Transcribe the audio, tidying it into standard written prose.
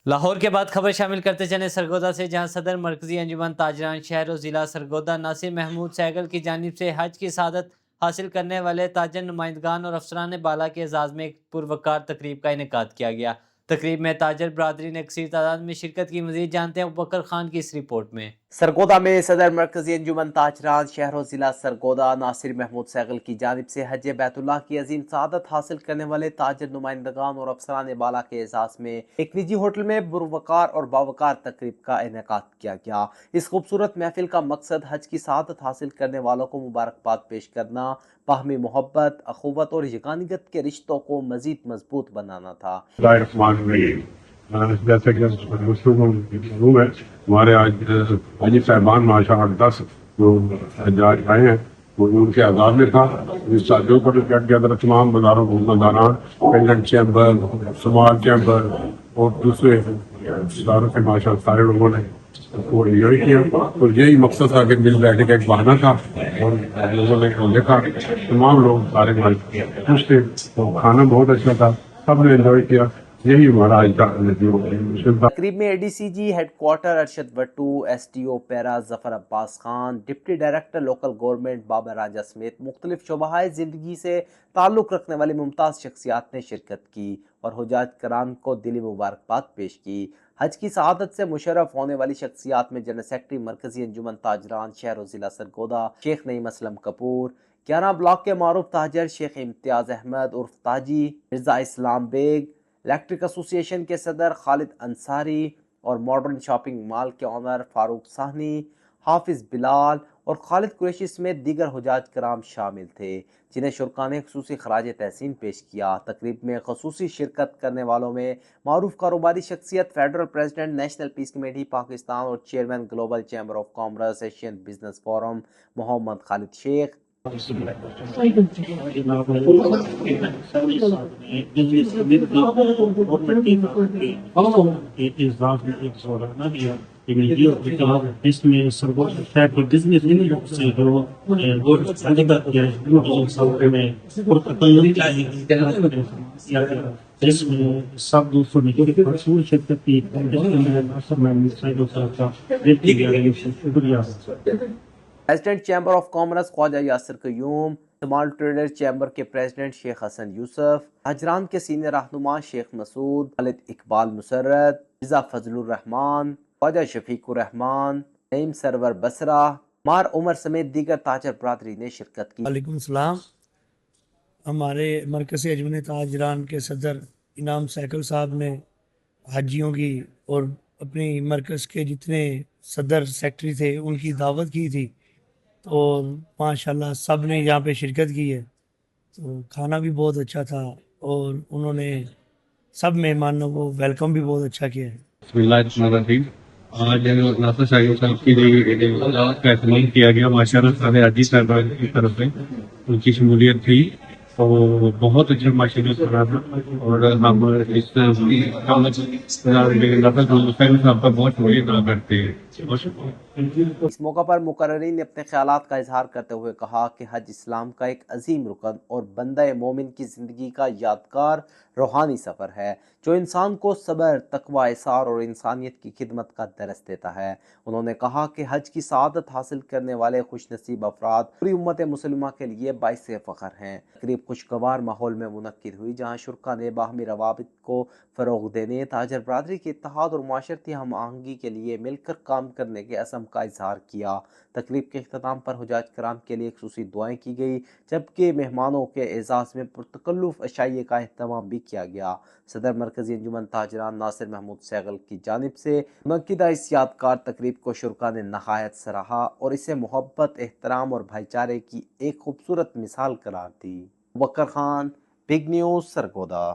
لاہور کے بعد خبر شامل کرتے چلیں سرگودا سے، جہاں صدر مرکزی انجمن تاجران شہر و ضلع سرگودا ناصر محمود سہگل کی جانب سے حج کی سعادت حاصل کرنے والے تاجر نمائندگان اور افسران بالا کے اعزاز میں ایک پروقار تقریب کا انعقاد کیا گیا۔ تقریب میں تاجر برادری نے کثیر تعداد میں شرکت کی۔ مزید جانتے ہیں ابوبکر خان کی اس رپورٹ میں۔ سرگودا میں صدر مرکزی انجمن تاجران شہر و ضلع سرگودا ناصر محمود سہگل کی جانب سے حج بیت اللہ کی عظیم سعادت حاصل کرنے والے تاجر نمائندگان اور افسران بالا کے اعزاز میں ایک نجی ہوٹل میں پروقار اور باوقار تقریب کا انعقاد کیا گیا۔ اس خوبصورت محفل کا مقصد حج کی سعادت حاصل کرنے والوں کو مبارکباد پیش کرنا، باہمی محبت، اخوت اور یگانگت کے رشتوں کو مزید مضبوط بنانا تھا۔ جیسے کہ دوستوں کی معلوم ہے، ہمارے آج حاجی صاحبان ماشاء اللہ 10 جو حجاج آئے ہیں وہ ان کے آزاد میں تھا۔ اس جو پروجیکٹ کے اندر تمام بازاروں کو مداران، پینڈنٹ چیمبر، سمال چیمبر اور دوسرے اداروں سے ماشاء اللہ سارے لوگوں نے وہ انجوائے کیا، اور یہی مقصد تھا کہ مل بیٹھنے کا ایک بہانہ تھا، اور لوگوں نے دیکھا تمام لوگ سارے خوش تھے، کھانا بہت اچھا تھا، سب نے انجوائے کیا۔ یہی ہمارا تقریب میں A D C G headquarter Arshad Wattoo, S T O پیرا Zafar Abbas Khan, deputy director local government Baba Raja سمیت مختلف شعبۂ زندگی سے تعلق رکھنے والی ممتاز شخصیات نے شرکت کی اور حجاج کرام کو دلی مبارکباد پیش کی۔ حج کی سعادت سے مشرف ہونے والی شخصیات میں جنرل سیکرٹری مرکزی انجمن تاجران شہر و ضلع سرگودا شیخ نعیم اسلم کپور، 11 بلاک کے معروف تاجر شیخ امتیاز احمد عرف تاجی، مرزا اسلام بیگ، الیکٹرک ایسوسی ایشن کے صدر خالد انصاری اور ماڈرن شاپنگ مال کے آنر فاروق ثانی، حافظ بلال اور خالد قریشی سمیت دیگر حجاج کرام شامل تھے، جنہیں شرکاء نے خصوصی خراج تحسین پیش کیا۔ تقریب میں خصوصی شرکت کرنے والوں میں معروف کاروباری شخصیت federal president national peace committee Pakistan اور chairman global chamber of commerce Asian business forum Muhammad Khalid Sheikh, اس میں سرگودا شہر کے بزنس سے اس میں سب دوستوں نے شرکت کی۔ شکریہ۔ President chamber of commerce Khawaja Yasir Qayyum, small trader chamber کے پریزیڈنٹ شیخ حسن یوسف، تاجران کے سینئر رہنما شیخ مسعود، خالد اقبال مسرت، مرزا فضل الرحمان، خواجہ شفیق الرحمان، نعیم سرور بسرہ، مار عمر سمیت دیگر تاجر برادری نے شرکت کی۔ وعلیکم السلام۔ ہمارے مرکزی انجمن تاجران کے صدر انعام سہگل صاحب نے حاجیوں کی اور اپنی مرکز کے جتنے صدر سیکٹری تھے ان کی دعوت کی تھی، تو ماشاءاللہ سب نے یہاں پہ شرکت کی ہے، تو کھانا بھی بہت اچھا تھا اور انہوں نے سب مہمانوں کو ویلکم بھی بہت اچھا کیا ہے۔ بسم اللہ الرحمن الرحیم۔ آج ناصر شاہد صاحب کی دعوت کا اہتمام کیا گیا، ماشاء اللہ سارے حاجی صاحبان کی طرف سے ان کی شمولیت تھی، تو بہت اچھا ماشاء اللہ تھا، اور ہم اس صاحب کا بہت شکریہ ادا کرتے ہیں۔ اس موقع پر مقررین نے اپنے خیالات کا اظہار کرتے ہوئے کہا کہ حج اسلام کا ایک عظیم رکن اور بندہ مومن کی زندگی کا یادگار روحانی سفر ہے، جو انسان کو صبر، تقوی، اثار اور انسانیت کی خدمت کا درس دیتا ہے۔ انہوں نے کہا کہ حج کی سعادت حاصل کرنے والے خوش نصیب افراد پوری امت مسلمہ کے لیے باعث فخر ہیں۔ تقریب خوشگوار ماحول میں منعقد ہوئی، جہاں شرکاء نے باہمی روابط کو فروغ دینے، تاجر برادری کے اتحاد اور معاشرتی ہم آہنگی کے لیے مل کر کام کرنے کے عزم کا اظہار کیا۔ تقریب کے اختتام پر حجاج کرام کے لیے خصوصی دعائیں کی گئی، جبکہ مہمانوں کے اعزاز میں پرتکلف عشائیے کا اہتمام بھی کیا گیا۔ صدر مرکزی انجمن تاجران ناصر محمود سہگل کی جانب سے منعقدہ اس یادگار تقریب کو شرکاء نے نہایت سراہا اور اسے محبت، احترام اور بھائی چارے کی ایک خوبصورت مثال قرار دی۔ Abubakar Khan, big news, Sargodha.